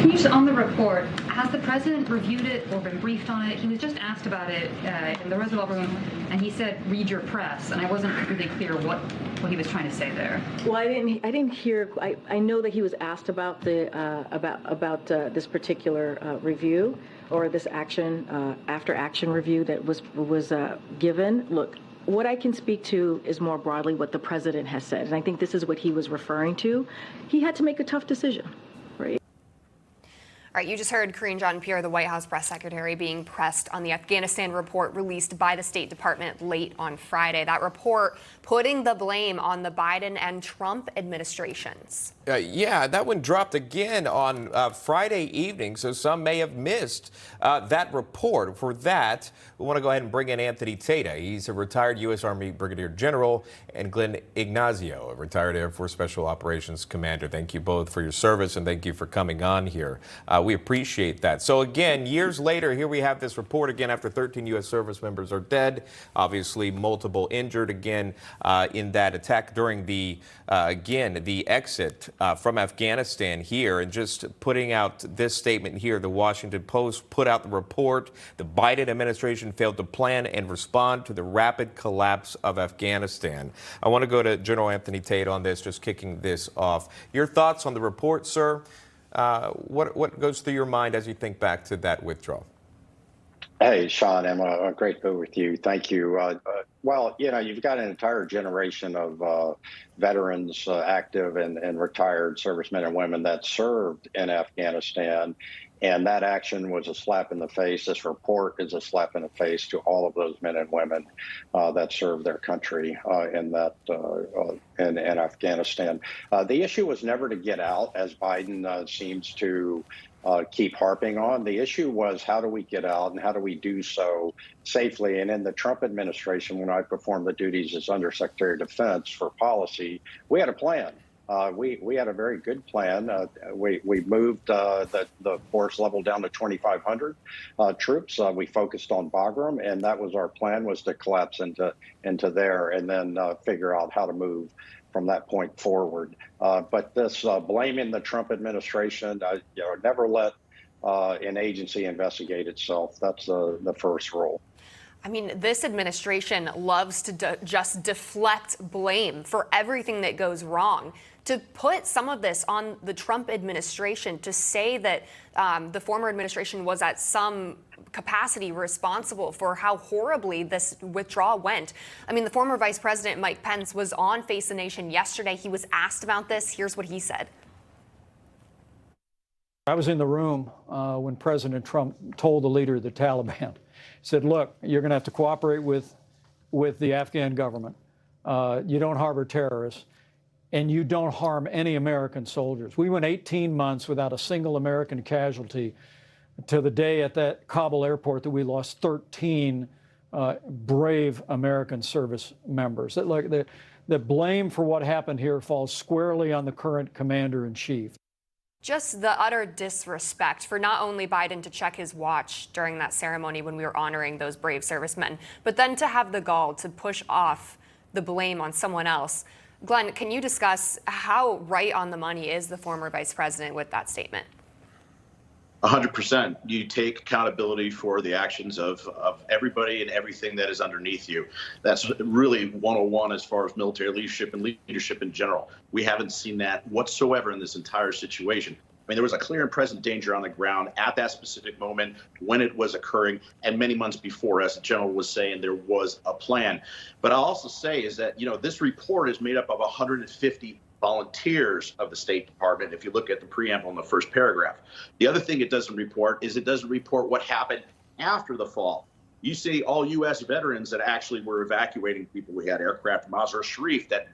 Can you just, on the report, has the president reviewed it or been briefed on it? He was just asked about it in the Roosevelt Room, and he said, "Read your press," and I wasn't really clear what he was trying to say there. Well, I didn't hear. I know that he was asked about the this particular review or this action after action review that was given. Look, what I can speak to is more broadly what the president has said, and I think this is what he was referring to. He had to make a tough decision, right? All right, you just heard Karine Jean-Pierre, the White House press secretary, being pressed on the Afghanistan report released by the State Department late on Friday. That report putting the blame on the Biden and Trump administrations. Yeah, that one dropped again on Friday evening, so some may have missed that report. For that, we want to go ahead and bring in Anthony Tata. He's a retired U.S. Army Brigadier General, and Glenn Ignazio, a retired Air Force Special Operations Commander. Thank you both for your service, and thank you for coming on here. We appreciate that. So again, years later, here we have this report again after 13 U.S. service members are dead, obviously multiple injured again in that attack during the exit from Afghanistan here. And just putting out this statement here, the Washington Post put out the report. The Biden administration failed to plan and respond to the rapid collapse of Afghanistan. I want to go to General Anthony Tate on this, just kicking this off. Your thoughts on the report, sir? What goes through your mind as you think back to that withdrawal? Hey, Sean, Emma, great to be with you. Thank you. Well, you know, you've got an entire generation of veterans, active and retired servicemen and women that served in Afghanistan. And that action was a slap in the face. This report is a slap in the face to all of those men and women that served their country in Afghanistan. The issue was never to get out, as Biden seems to keep harping on. The issue was, how do we get out and how do we do so safely? And in the Trump administration, when I performed the duties as Undersecretary of Defense for policy, we had a plan. We had a very good plan. We moved the force level down to 2,500 troops. We focused on Bagram, and that was our plan, was to collapse into there and then figure out how to move from that point forward. But this blaming the Trump administration, never let an agency investigate itself. That's the first rule. I mean, this administration loves to just deflect blame for everything that goes wrong. To put some of this on the Trump administration, to say that the former administration was at some capacity responsible for how horribly this withdrawal went. I mean, the former Vice President Mike Pence was on Face the Nation yesterday. He was asked about this. Here's what he said. I was in the room when President Trump told the leader of the Taliban, said, look, you're going to have to cooperate with the Afghan government. You don't harbor terrorists, and you don't harm any American soldiers. We went 18 months without a single American casualty to the day at that Kabul airport that we lost 13 brave American service members. The blame for what happened here falls squarely on the current commander-in-chief. Just the utter disrespect for not only Biden to check his watch during that ceremony when we were honoring those brave servicemen, but then to have the gall to push off the blame on someone else. Glenn, can you discuss how right on the money is the former vice president with that statement? 100%. You take accountability for the actions of everybody and everything that is underneath you. That's really 101 as far as military leadership and leadership in general. We haven't seen that whatsoever in this entire situation. I mean, there was a clear and present danger on the ground at that specific moment when it was occurring, and many months before, as the general was saying, there was a plan. But I'll also say is that, this report is made up of 150 volunteers of the State Department, if you look at the preamble in the first paragraph. The other thing it doesn't report is it doesn't report what happened after the fall. You see all U.S. veterans that actually were evacuating people. We had aircraft from Mazar-i-Sharif that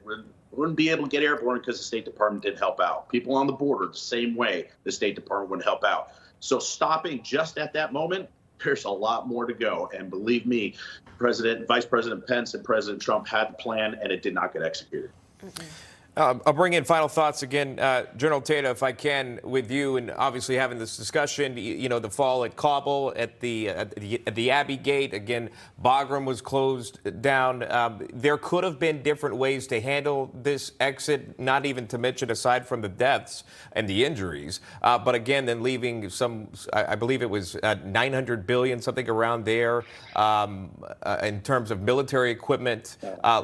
wouldn't be able to get airborne because the State Department didn't help out. People on the border, the same way, the State Department wouldn't help out. So stopping just at that moment, there's a lot more to go. And believe me, Vice President Pence and President Trump had the plan, and it did not get executed. I'll bring in final thoughts again, General Tata, if I can, with you, and obviously having this discussion. The fall at Kabul, at the Abbey Gate, again, Bagram was closed down. There could have been different ways to handle this exit, not even to mention aside from the deaths and the injuries, but again, then leaving I believe it was 900 billion, something around there, in terms of military equipment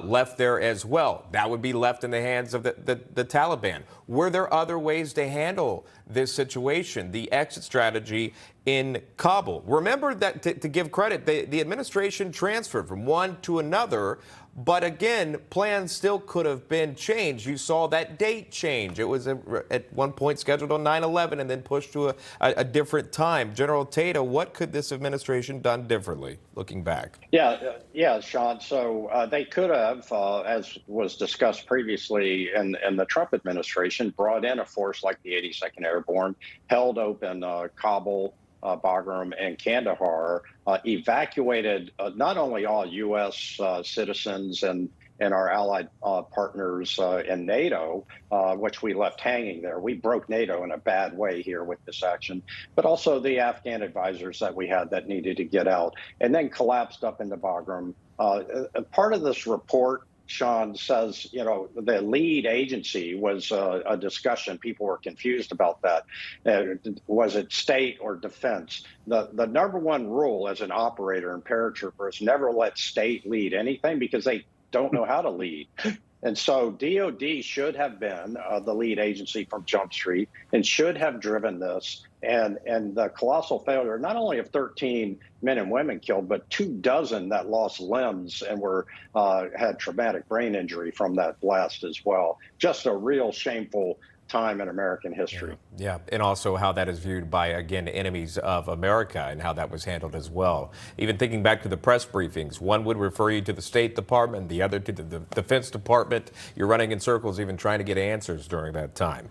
left there as well. That would be left in the hands of the Taliban. Were there other ways to handle this situation, the exit strategy in Kabul? Remember that, to give credit, the administration transferred from one to another, but again, plans still could have been changed. You saw that date change. It was at one point scheduled on 9/11 and then pushed to a different time. General Tata, what could this administration done differently, looking back? Yeah, Sean. So they could have, as was discussed previously in the Trump administration, brought in a force like the 82nd Airborne, held open Kabul, Bagram, and Kandahar, evacuated not only all U.S. citizens and our allied partners in NATO, which we left hanging there. We broke NATO in a bad way here with this action, but also the Afghan advisors that we had that needed to get out, and then collapsed up into Bagram. Part of this report, Sean, says, the lead agency was a discussion. People were confused about that. Was it state or defense? The number one rule as an operator and paratrooper is never let state lead anything, because they don't know how to lead. And so DOD should have been the lead agency from Jump Street and should have driven this. And the colossal failure, not only of 13 men and women killed, but 24 that lost limbs and had traumatic brain injury from that blast as well. Just a real shameful time in American history. Yeah, and also how that is viewed by, again, enemies of America, and how that was handled as well. Even thinking back to the press briefings, one would refer you to the State Department, the other to the Defense Department. You're running in circles even trying to get answers during that time.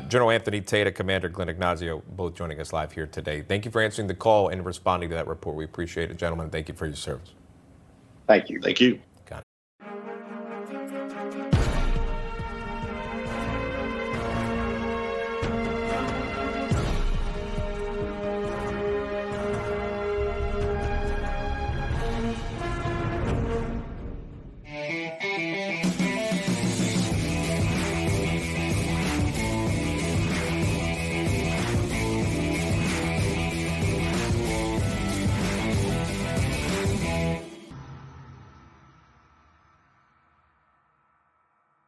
General Anthony Tata, Commander Glenn Ignazio, both joining us live here today. Thank you for answering the call and responding to that report. We appreciate it, gentlemen. Thank you for your service. Thank you. Thank you.